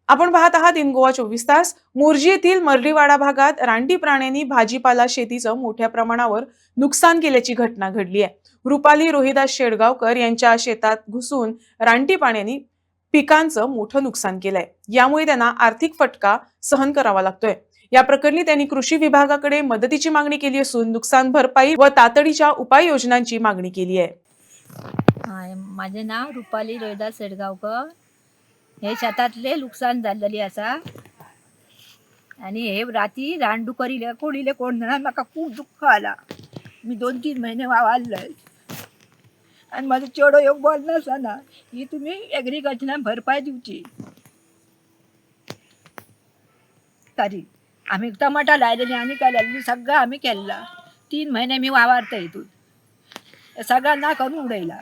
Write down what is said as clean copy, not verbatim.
आपण पाहत आहात इन गोवा 24 तास। मोर्जी येथील मर्रीवाडा भागात रानटी प्राण्यांनी भाजीपाला शेतीचं मोठ्या प्रमाणावर नुकसान केल्याची घटना घडली आहे। रुपाली रोहिदास शेडगावकर यांच्या शेतात घुसून रानटी प्राण्यांनी पिकांचं मोठं नुकसान केलंय। यामुळे त्यांना आर्थिक फटका सहन करावा लागतोय। या प्रकरणी त्यांनी कृषी विभागाकडे मदतीची मागणी केली असून नुकसान भरपाई व तातडीच्या उपाययोजनांची मागणी केली आहे। माझे नाव रुपाली रोहिदास शेडगावकर। हे शेतातले नुकसान झालेली असा आणि हे राती रानडुकरीले कोणीले कोण जाणार म्हाका खूप दुःख आला। मी 2-3 महिने वावरलंय आणि माझं चेडो एक बोलना ना ही तुम्ही ॲग्रिकल्चरना भरपाई दिवची। तरी आम्ही टमाटा लायलेली आणि काय लायलेली सगळं आम्ही केला। 3 महिने मी वावरते इथून सगळ्यांना करून उडयला।